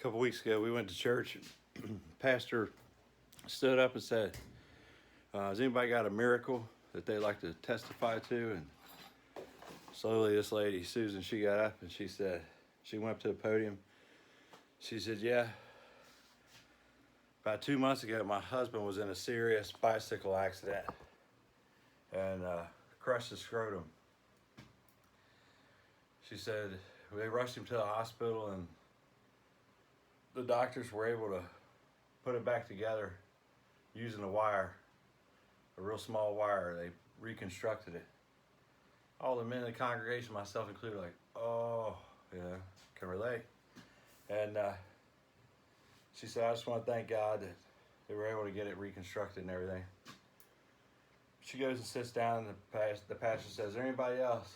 couple weeks ago, we went to church. Pastor stood up and said, has anybody got a miracle that they'd like to testify to? And slowly this lady, Susan, she got up and she said, she went up to the podium. She said, yeah, about 2 months ago, my husband was in a serious bicycle accident and crushed his scrotum. She said, they rushed him to the hospital and the doctors were able to put it back together using a wire, a real small wire. They reconstructed it. All the men in the congregation, myself included, like, oh, yeah, can relate. And she said, I just want to thank God that they were able to get it reconstructed and everything. She goes and sits down, and the pastor says, is there anybody else?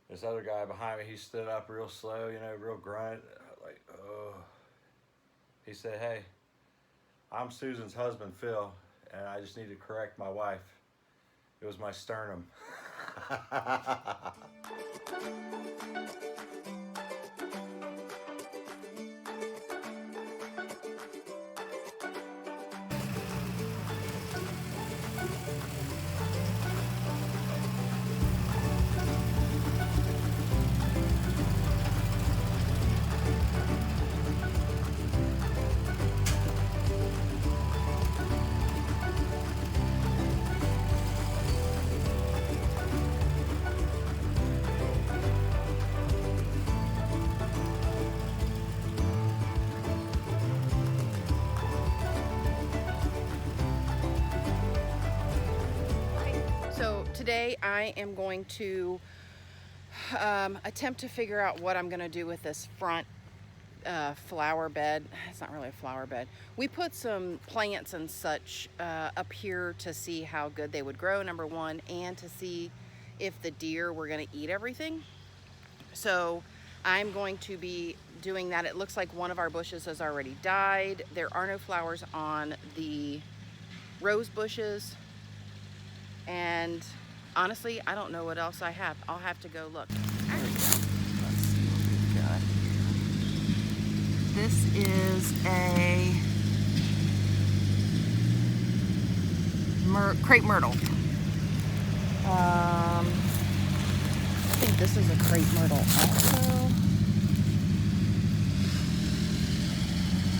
This other guy behind me, he stood up real slow, real grunt, like, oh. He said, hey, I'm Susan's husband, Phil, and I just need to correct my wife. It was my sternum. Today I am going to attempt to figure out what I'm going to do with this front flower bed. It's not really a flower bed. We put some plants and such up here to see how good they would grow, number one, and to see if the deer were going to eat everything. So I'm going to be doing that. It looks like one of our bushes has already died. There are no flowers on the rose bushes. And honestly, I don't know what else I have. I'll have to go look. There we go. Let's see what we've got here. This is a crepe myrtle. I think this is a crepe myrtle also.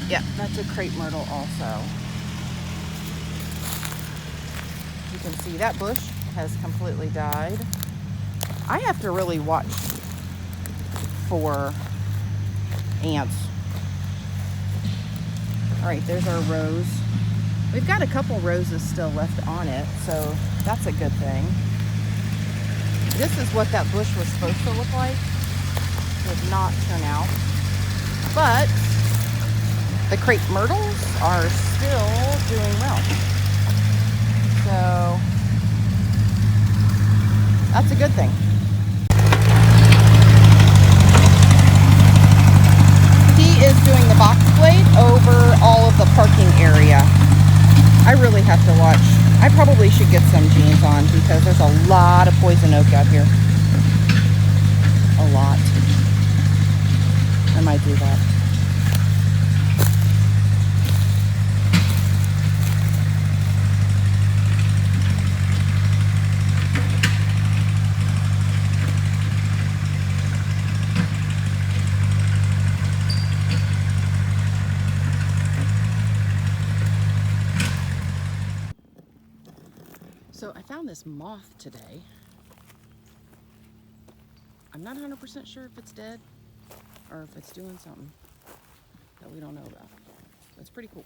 Yeah, that's a crepe myrtle also. You can see that bush has completely died. I have to really watch for ants. All right, there's our rose. We've got a couple roses still left on it, so that's a good thing. This is what that bush was supposed to look like. It did not turn out. But the crepe myrtles are still doing well. So that's a good thing. He is doing the box blade over all of the parking area. I really have to watch. I probably should get some jeans on because there's a lot of poison oak out here. A lot. I might do that. So I found this moth today. I'm not 100% sure if it's dead or if it's doing something that we don't know about. It's pretty cool.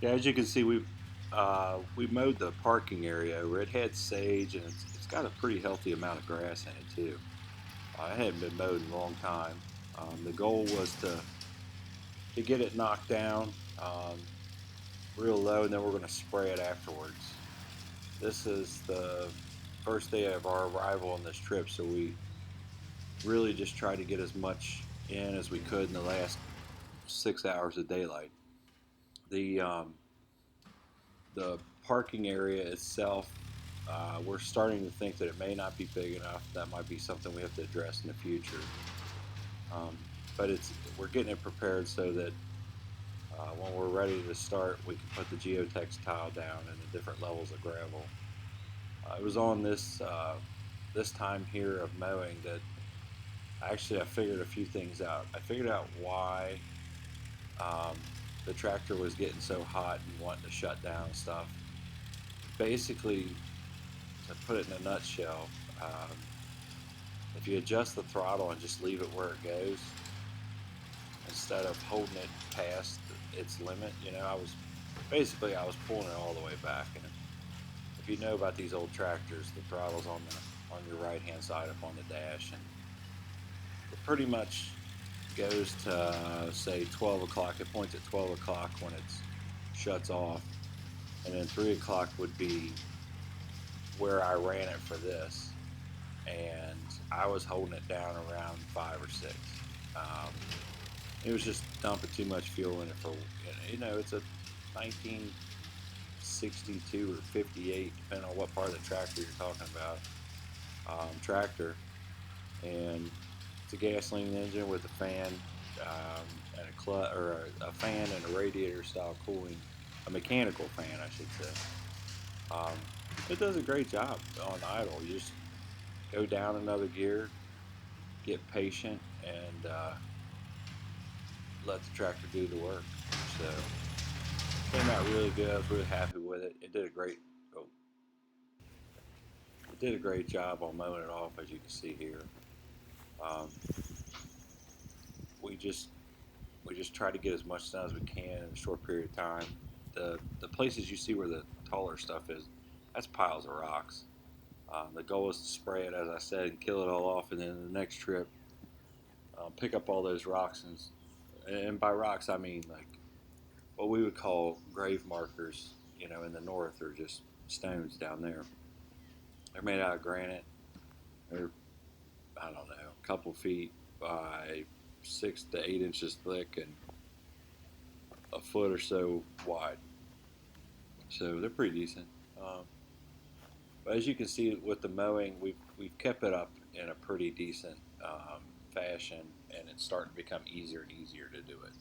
Yeah, as you can see, we mowed the parking area over. It had sage, and it's got a pretty healthy amount of grass in it too. It hadn't been mowed in a long time. The goal was to get it knocked down real low, and then we're going to spray it afterwards. This is the first day of our arrival on this trip, so we really just tried to get as much in as we could in the last 6 hours of daylight. The the parking area itself, we're starting to think that it may not be big enough. That might be something we have to address in the future. Um, but we're getting it prepared so that when we're ready to start, we can put the geotex tile down and the different levels of gravel. It was on this time here of mowing that actually I figured a few things out. I figured out why um, the tractor was getting so hot and wanting to shut down and stuff. Basically, to put it in a nutshell, if you adjust the throttle and just leave it where it goes, instead of holding it past its limit, I was pulling it all the way back. And if you know about these old tractors, the throttle's on your right hand side up on the dash, and it pretty much goes to say 12 o'clock. It points at 12 o'clock when it shuts off, and then 3 o'clock would be where I ran it for this, and I was holding it down around 5 or 6. Um, it was just dumping too much fuel in it for, it's a 1962 or 58, depending on what part of the tractor you're talking about, tractor, and it's a gasoline engine with a fan and a fan and a radiator style cooling, a mechanical fan, I should say. Um, it does a great job on idle. You just go down another gear, get patient, and let the tractor do the work. So it came out really good. I was really happy with it. Oh, it did a great job on mowing it off, as you can see here. Um, we just we just try to get as much done as we can in a short period of time. The places you see where the taller stuff is, that's piles of rocks. The goal is to spray it, as I said, and kill it all off, and then the next trip, pick up all those rocks, and by rocks I mean like what we would call grave markers. In the north, are just stones down there. They're made out of granite. They're, I don't know, a couple feet by 6 to 8 inches thick and a foot or so wide. So they're pretty decent. But as you can see with the mowing, we've kept it up in a pretty decent fashion, and it's starting to become easier and easier to do it.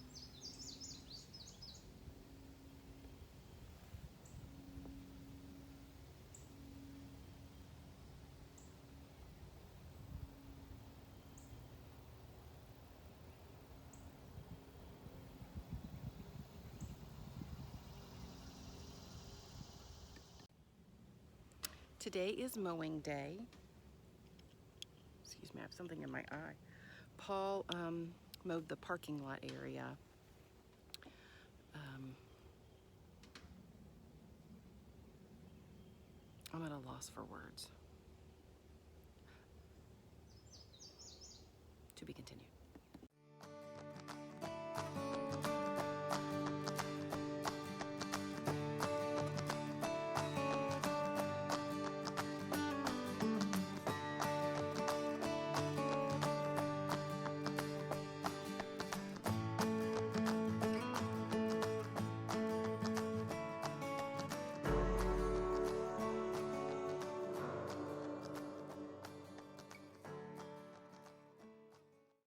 Today is mowing day. Excuse me, I have something in my eye. Paul mowed the parking lot area. Um, I'm at a loss for words. To be continued.